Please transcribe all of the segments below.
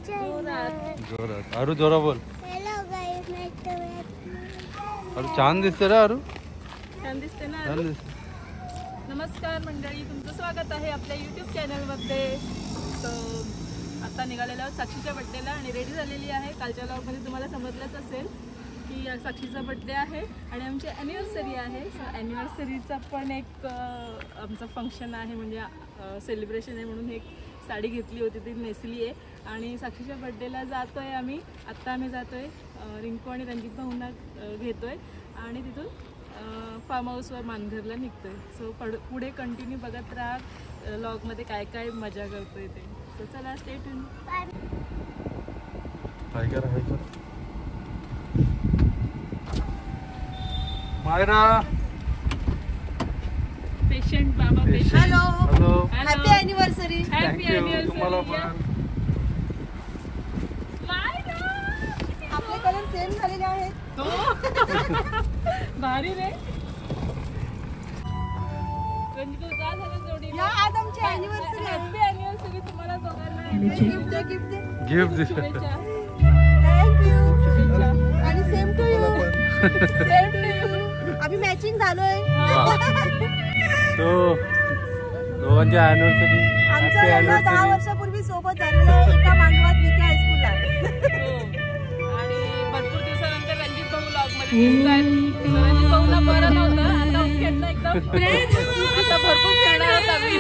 जोरात अरू जोरा बोल. अरू छान दिसते रे. अरू छान दिसते ना. नमस्कार मंडळी, तुमचं स्वागत आहे आपल्या यूट्यूब चॅनलमध्ये. सो आता निघालेलो आहोत साक्षीच्या बड्डेला आणि रेडी झालेली आहे. कालच्या व्लॉगमध्ये तुम्हाला समजलंच असेल की साक्षीचा बड्डे आहे आणि आमची ॲनिव्हर्सरी आहे. सो ॲनिव्हर्सरीचा पण एक आमचं फंक्शन आहे, म्हणजे सेलिब्रेशन आहे, म्हणून एक साडी घेतली होती ती नेसली आहे आणि साक्षीच्या बड्डेला जातो आहे आम्ही. आत्ता आम्ही जातो आहे रिंकू आणि रणजित भाऊंना घेतो आहे आणि तिथून फार्म हाऊसवर मानघरला निघतो आहे. सो पुढे कंटिन्यू बघत राहा व्लॉगमध्ये काय काय मजा करतो आहे ते. सो चला स्टे ट्यून. मायरा पेशंट बाबा patient. Hello hello, happy anniversary. Happy तुम्हाला ॲनिव्हर्सरी. आपले कलर सेम झालेले आहेत. भारी रे. रंजित का झालं जोडी. या आज आमची ॲनिव्हर्सरी आहे. हॅपी ॲनिव्हर्सरी तुम्हाला दोघांना. गिफ्ट दे गिफ्ट दे. गिफ्ट दे. शुभेच्छा. थँक्यू शुभेच्छा. आणि same to you. Same to you. आम्ही मॅचिंग झालोय. तो दोघांची ॲनिव्हर्सरी. आमचं लग्न 10 वर्षापूर्वी सोबत झालेलं आहे एका मांडवात विके हायस्कूलला. आणि भरपूर दिवसानंतर रणजित भाऊ व्लॉगमध्ये दिसतायत. रणजित भाऊला बरं नव्हतं, आता ओकेला एकदम आता भरपूर खेळणार आहोत आम्ही.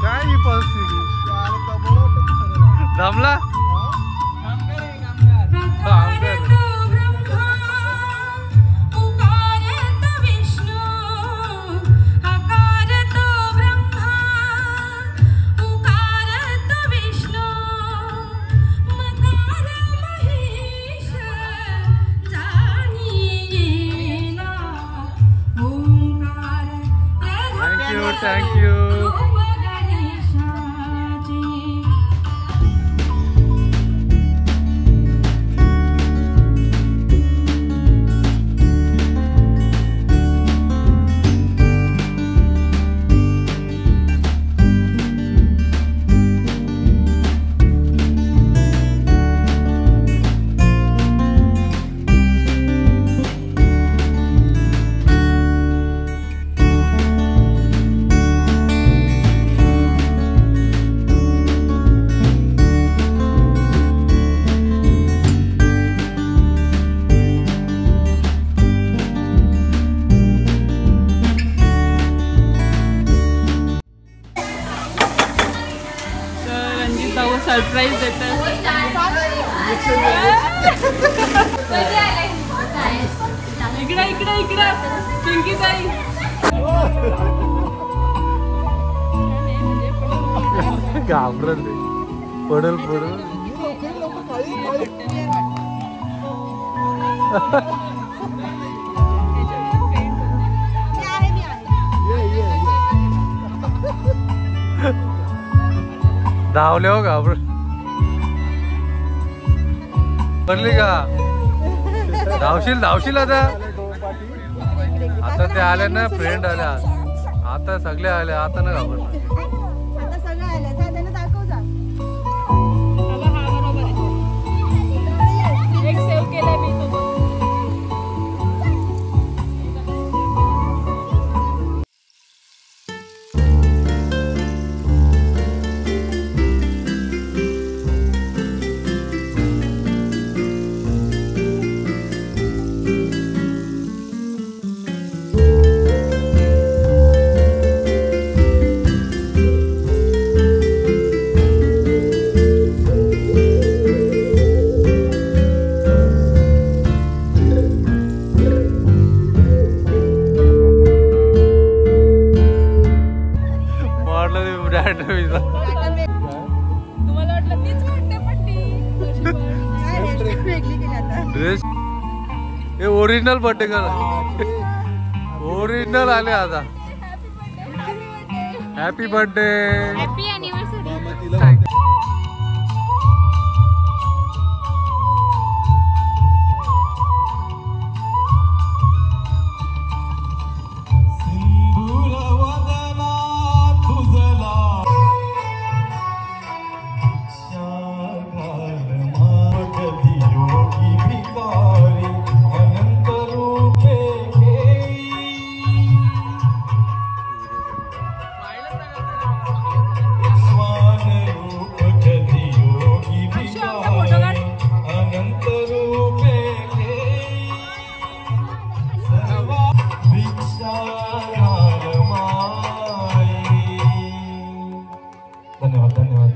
काय ही परिस्थिती. जमला थँक्यू. सरप्राईज देतात. इकडे इकडे इकडे पिंकी ताई. घाबरल पडल पडल. धावले हो घाबर. पडली का. धावशील आता. आता ते आले ना, फ्रेंड आल्या आता, सगळे आले आता ना घाबर. आता सगळं आलं जा, त्यांना दाखव जा. हा बरोबर आहे. एक सेव्ह केलाय मी तो. तुम्हाला वाटलं तीच वाटते पट्टी. ड्रेस हे ओरिजिनल बर्थडे करा. ओरिजिनल आले आता. Happy birthday. Happy anniversary. धन्यवाद धन्यवाद.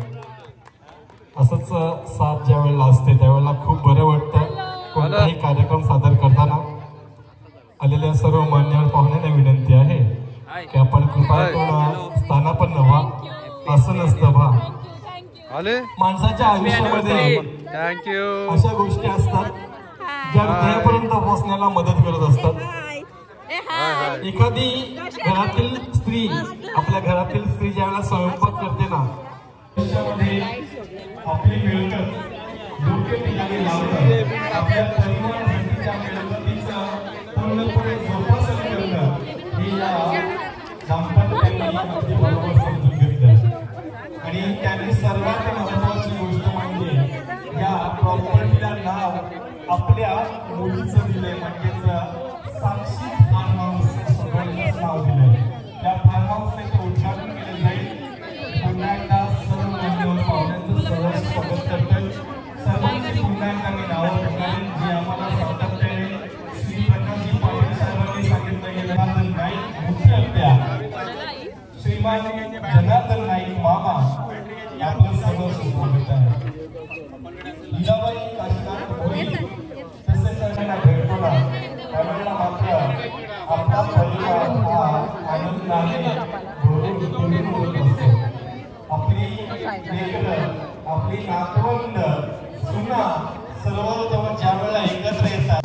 असंच साथ ज्या वेळेला असते त्यावेळेला खूप बरं वाटतं. कोणताही कार्यक्रम सादर करताना आलेल्या सर्व मान्यवर पाहुण्यांना विनंती आहे की आपण कृपा करून स्थानापन्न व्हा. असं नसतं बा. आले माणसाच्या आयुष्यामध्ये थँक्यू अशा गोष्टी असतात ज्या हृदयापर्यंत पोहोचण्याला मदत करत असतात. एखादी घरातील स्त्री आपल्या घरातील स्त्री ज्यावेळेला स्वयंपाक करते ना त्याच्यामध्ये आपली मिळकत योग्य ठिकाणी लावणं आपल्या परिवारासाठी त्या मिळकतीचं पूर्णपणे जोपासन करणं हे या दाम्पत्याने अगदी बरोबर समजून घेतलं. आणि त्यांनी सर्वात महत्वाची गोष्ट म्हणजे या प्रॉपर्टीला नाव आपल्या मुलीचं दिलंय. म्हणजेच साक्षी फार्म हाऊस सगळ्यांनाच नाव दिलंय. त्या फार्म हाऊसचे उद्घाटन केलं जाईल. पुन्हा एकदा सर्व मान्यवर पाहुण्यांचं सहर्ष स्वागत करतोय. सर्वांची पुन्हा एकदा मी नावं घेणार जी आम्हाला सातत्याने श्री प्रकाशजी पाटील साहेबांनी सांगितलं गेलं. जनार्दन नाईक मुख्य अत्या श्रीमान जनार्दन नाईक मामा आपलं सहर्ष स्वागत आहे. हिराबाई काशीनाथ भोई तसेच त्यांना भेटतो ना त्यावेळेला मात्र आपला परिवार हा आनंदाने भरून होत असतो. आपली लेकरं आपली नातवंड सुना सर्व जेव्हा ज्या वेळेला एकत्र येतात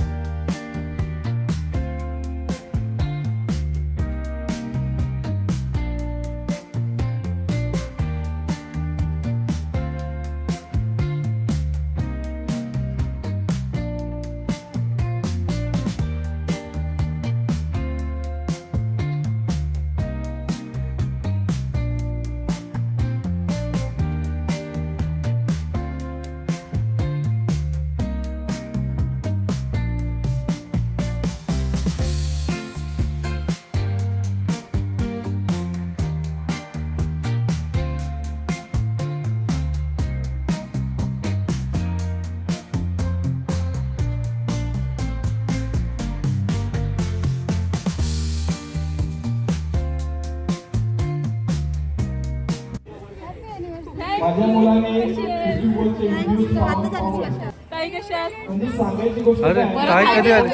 माझ्या मुलाने युट्यूबवरचे व्हिडिओज पाहून ताई कशा आहात? म्हणजे सांगायची गोष्ट अरे काय कधी आले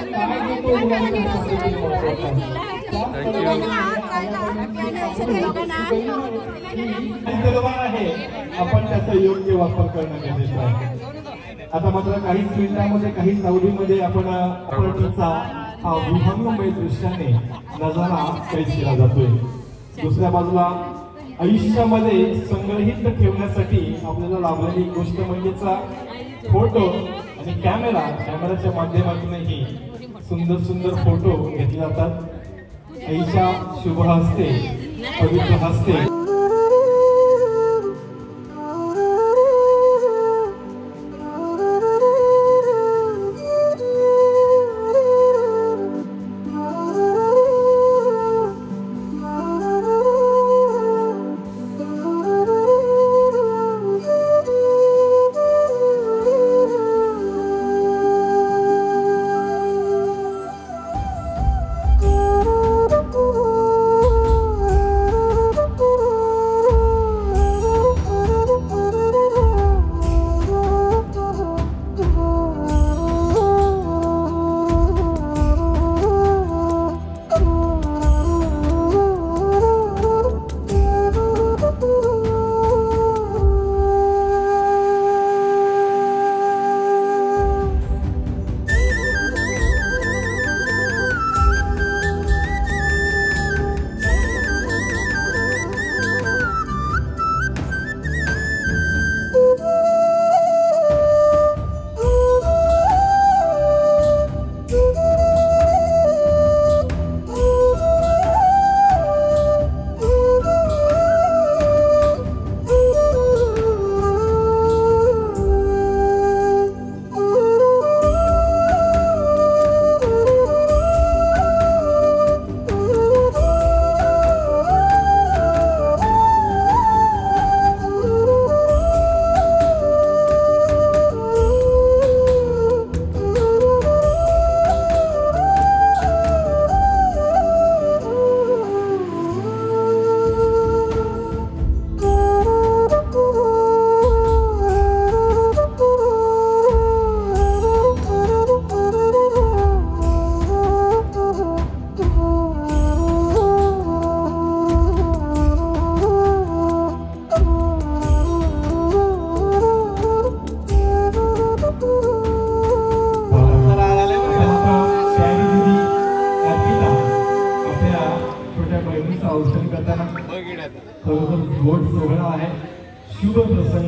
आहे आपण त्याचा योग्य वापर करणं गरजेचं आहे. आता मात्र काहीच मिनिटांमध्ये काही सावलीमध्ये आपण प्रॉपर्टीचा हा विहंगमय दृश्याने नजारा कैद केला जातोय. दुसऱ्या बाजूला आयुष्यामध्ये संग्रहित ठेवण्यासाठी आपल्याला लाभलेली गोष्ट म्हणजेच फोटो आणि कॅमेराच्या माध्यमातूनही सुंदर सुंदर फोटो घेतले जातात. आईच्या शुभ हस्ते पवित्र हस्ते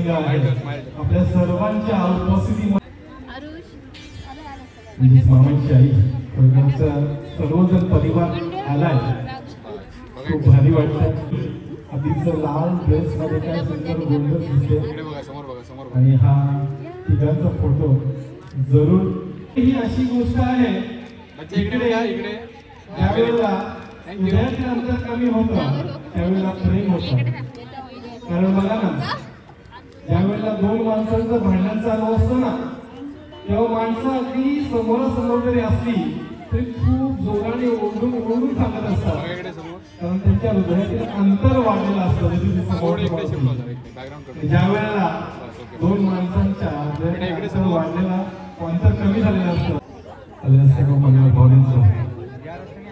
झालेला आहे. आपल्या सर्वांच्या उपस्थितीमध्ये मामांची आई सर्वजण परिवार आलाय. खूप भारी वाटतं. अगदीच लाल ड्रेस मध्ये काय सुंदर गोंधळ दिसते आणि हा तिघांचा फोटो जरूर. ही अशी गोष्ट आहे त्यावेळेला हृदयाचे अंतर कमी होतं त्यावेळेला प्रेम होतं. कारण बघा ना, ज्यावेळेला दोन माणसांचं भांडण चालू असतं ना, तेव्हा माणसं अगदी समोरासमोर जरी असली तरी खूप जोराने ओरडून सांगत असतात. कारण त्यांच्या हृदयातील अंतर वाढलेलं असतं. ज्या वेळेला दोन माणसांच्या हृदयातील वाढलेला अंतर कमी झालेलं असतं.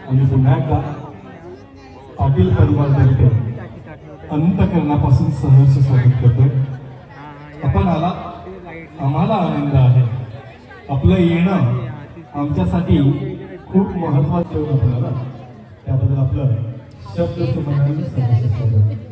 आणि पुन्हा एकदा पाटील परिवारातर्फे अंतःकरणापासून सहर्ष स्वागत करतोय. आपण आला, आम्हाला आनंद आहे. आपलं येणं आमच्यासाठी खूप महत्वाचं होतं. त्याबद्दल आपलं शब्द सुमनाने सहर्ष स्वागत.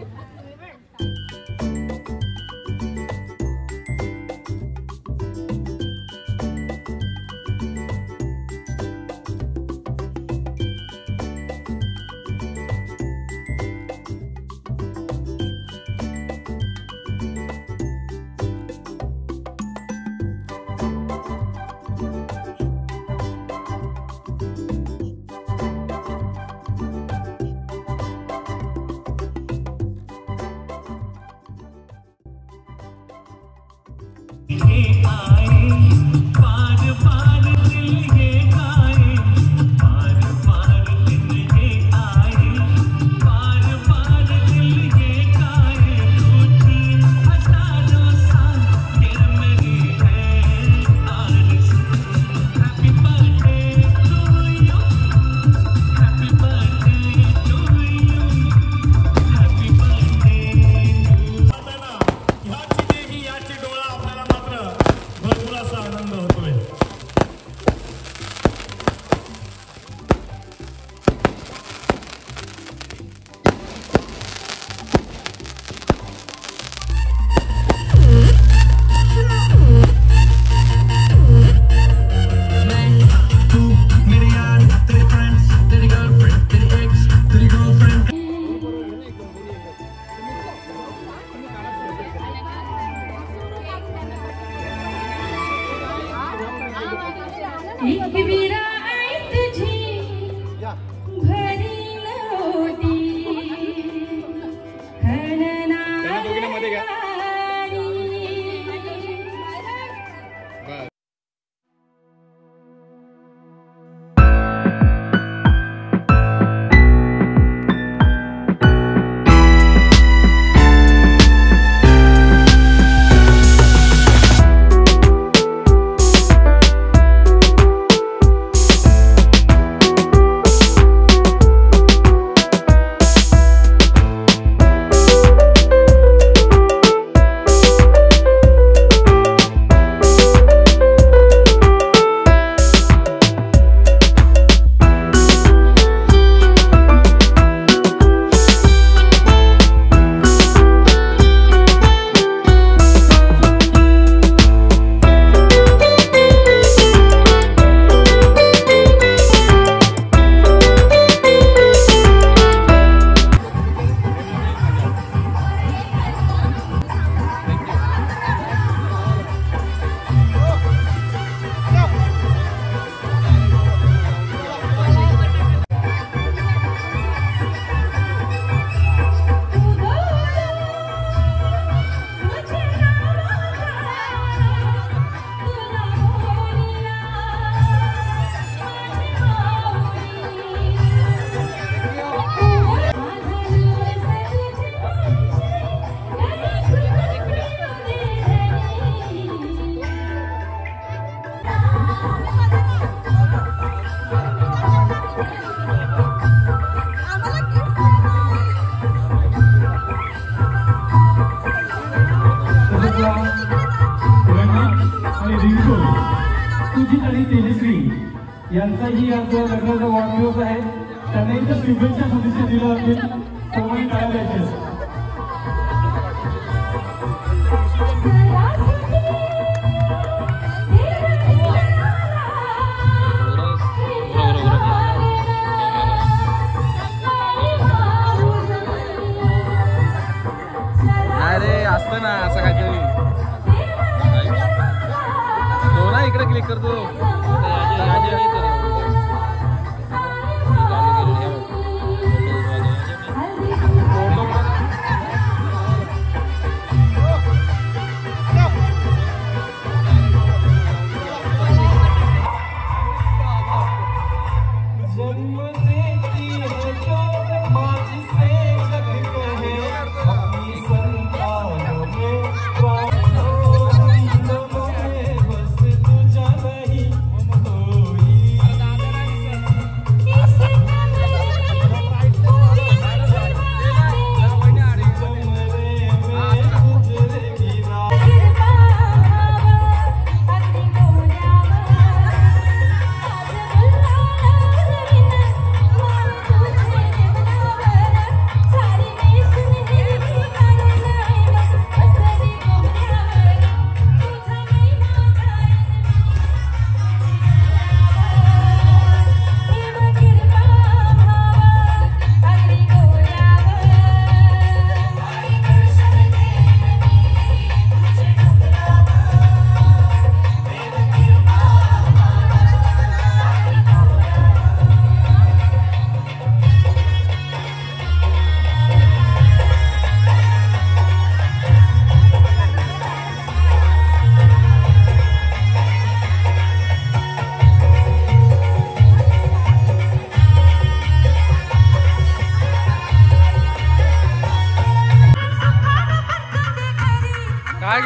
यांचाही आज लग्नाचा वाढदिवस आहे. त्यांनी तर शुभेच्छा शुभेच्छा दिल्या असतील. सर्वांनी टाळ्या द्यायच्या.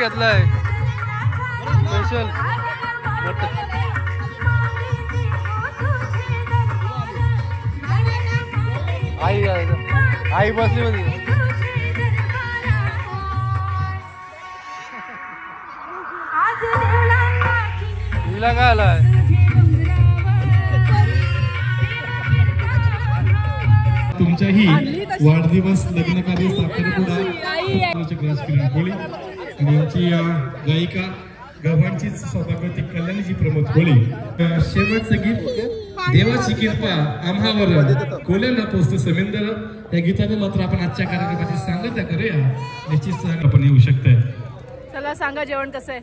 घेतलाय स्पेशल आई बसली होती तिला काय आलाय तुमच्याही वाढदिवस लग्न कार्य साखरपुडा कोळी आणि आमची गायिका गव्हांची सौभाग्यवती कल्याणीजी प्रमोद कोळी शेवटचं गीत देवाची कृपा आम्हावर कोल्यांना पोचतो समेंदर या गीताने मात्र आपण आजच्या कार्यक्रमाची सांगता करूया निश्चित आपण येऊ शकताय. चला सांगा जेवण कसं आहे.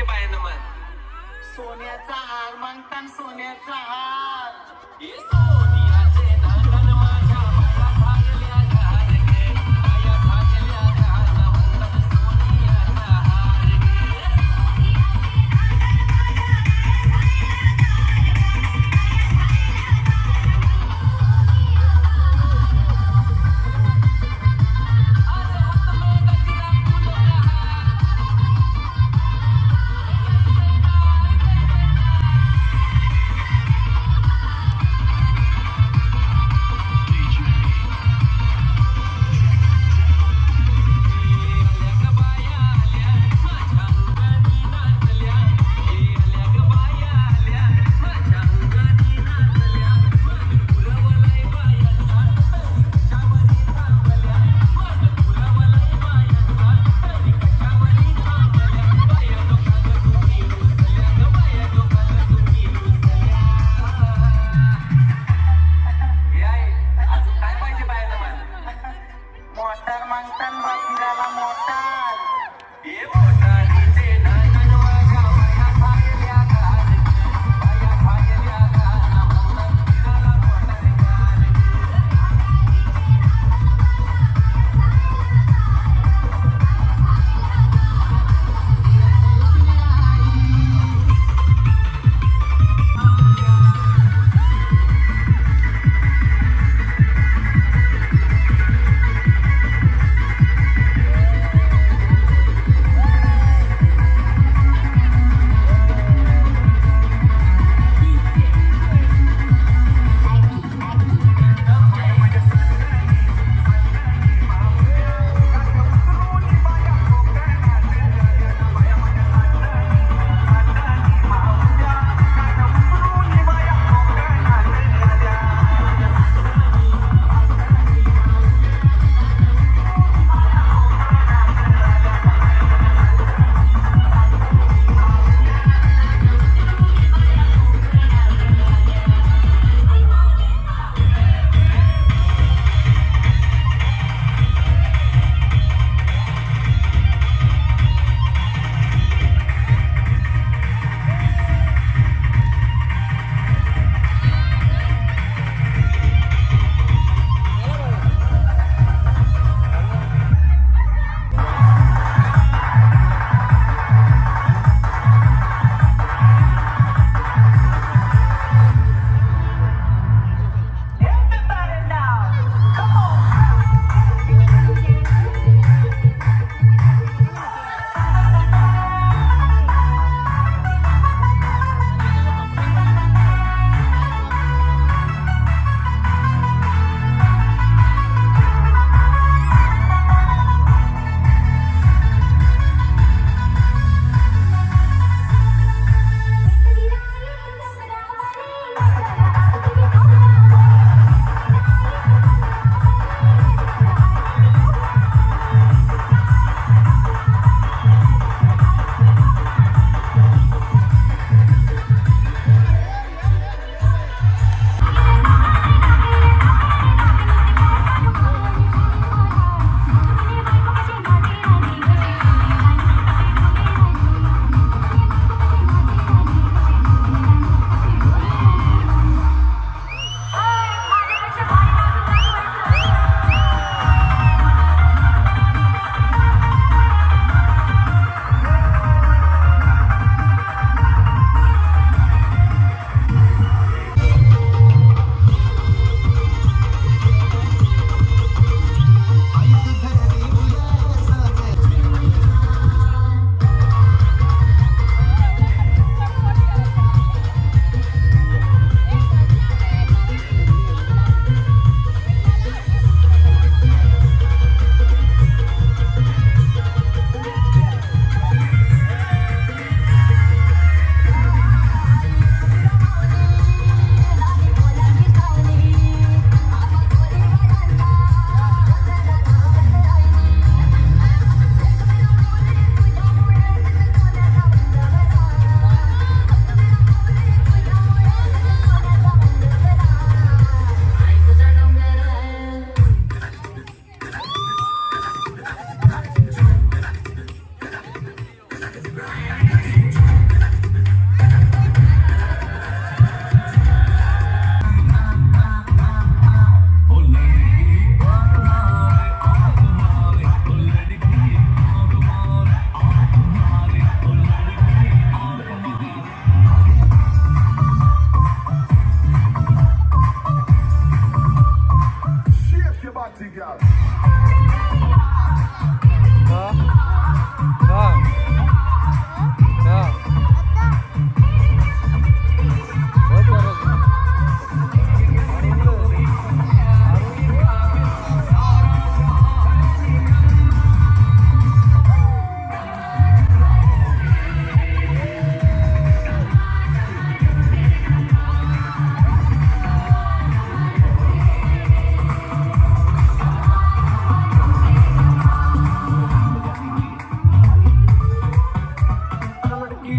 पाहिजे बायानं मन सोन्याचा हार मागतान सोन्याचा हार हे सोनियाचे नागन माझ्या बाया भागल्या घार गे बाया भागल्या घार म्हणतात सोनियाचा हार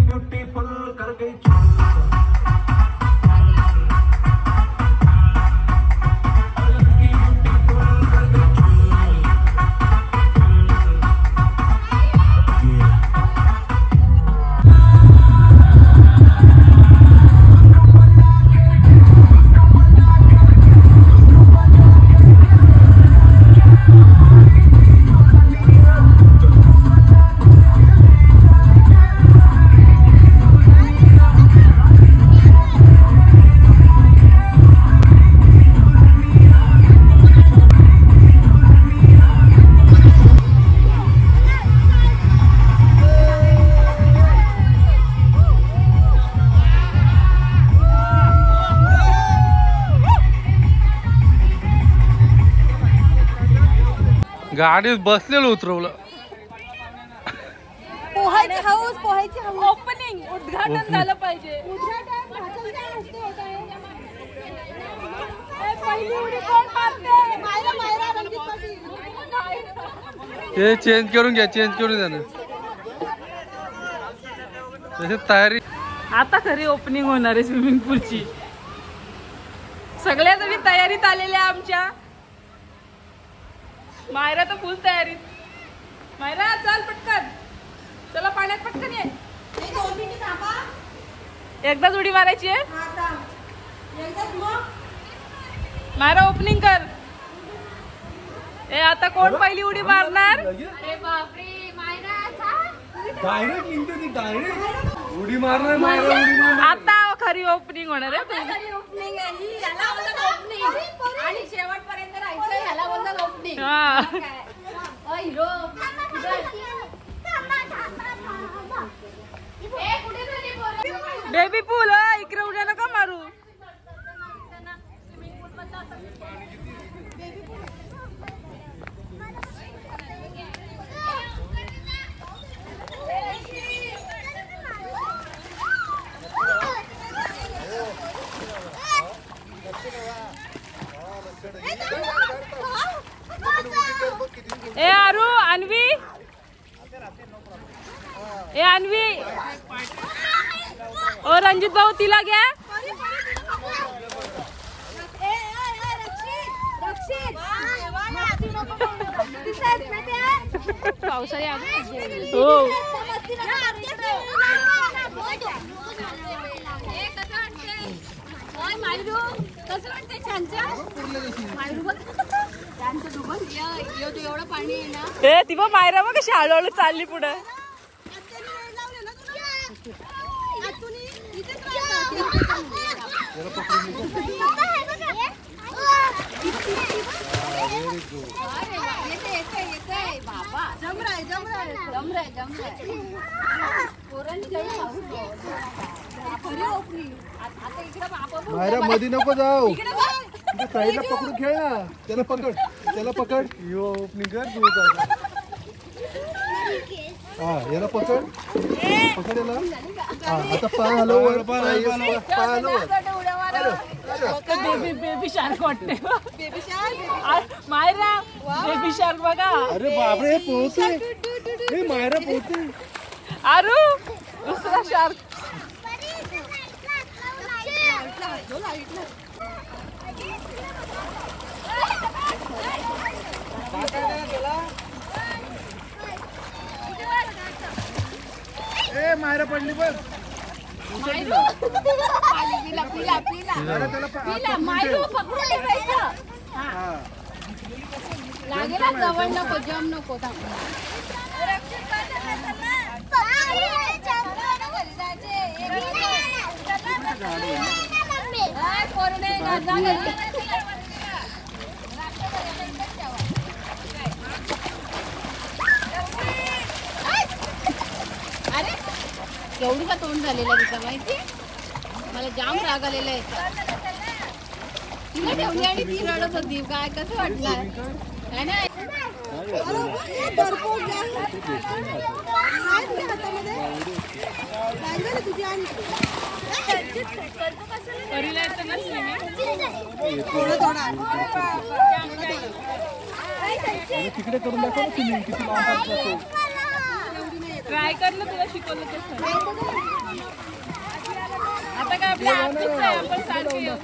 ब्यूटीफुल कर गई गाडीत बसलेलं उतरवलं. पोहायची हाऊस, पोहायची हाऊस. ओपनिंग उद्घाटन झालं पाहिजे. ए, पहिली उडी कोण मारते? मायरा रणजित पाटील. ते चेंज करून घ्या, चेंज करून द्या ना. तशी तयारी. आता खरी ओपनिंग होणार आहे स्विमिंग पूलची. सगळ्या जणी तयारीत आलेल्या आमच्या. मायरा तर फुल तयारीत. मायरा चाल पटकन, चला पाण्यात पटकन ये. 2 मिनिट थांबा. एकदाच उडी मारायची आहे. एकदाच मग. मायरा ओपनिंग कर. ए आता कोण पहिली उडी मारणार? डायरेक्ट निघते ती डायरेक्ट उडी मारणार मायरा उडी मारणार. आता खरी ओपनिंग होणार आहे. ओपनिंग आहे ही. याला बोलतात ओपनिंग. आणि शेवटपर्यंत राहायचं याला बोलतात ओपनिंग. हा. हिरो. बेबी पूल इकडे उड्या नका मारू. ए आरू, अन्वी, ए अन्वी, ओ रणजित भाऊ तिला घ्या. पावसाळी हो. एवढं पाणी आहे ना. ए ती बघ मायरा बघ कशी हळूहळू चालली पुढे. मायरा मध्ये नको जाऊ. साईडला पकडून खेळ ना. त्याला पकड, त्याला पकड. यो ओपनिंग कर. हा याला पकड, पकड याला. हा आता पाय हलव, पाय हलव. बेबी बेबी शार्क वाटते. Baby shark Myra. Baby shark बघा. अरे बापरे पोहते. हे मायरा पोहते. आरू दुसरा शार्क. ए मायरा पडली बघ. लागेल जवळ नको, जम नको. अरे एवढी का तोंड झालेलं आहे तिचं माहिती. मला जाम राग आलेला आहे. तिला ठेवली आणि ती रडत होती. काय कसं वाटलं काय नाही. तिकडे करून दाखव. किती लांब. ट्राय कर ना, तुला शिकवलं तसं. आता काय आपल्या आतच आहे, आपण सारखे येऊ.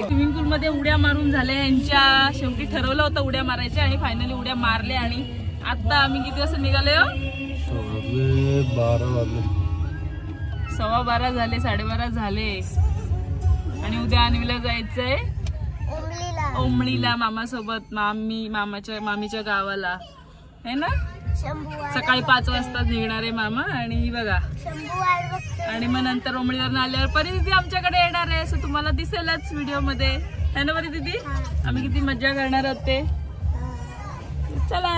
स्विमिंग पूल मध्ये उड्या मारून झाल्या यांच्या. शेवटी ठरवलं होतं उड्या मारायच्या आणि फायनली उड्या मारल्या. आणि आता आम्ही किती वाजता निघाले हो? 12:15 झाले, 12:30 झाले. आणि उद्या अन्वीला जायचंय ओमळीला मामासोबत, मामीच्या गावाला है ना. सकाळी 5 वाजता निघणार आहे मामा. आणि बघा, आणि मग नंतर ओमळीवर आल्यावर परिस्थिती आमच्याकडे येणार आहे, असं तुम्हाला दिसेलच व्हिडिओ मध्ये है ना परिस्थिती. आम्ही किती मज्जा करणार आहोत ते. चला.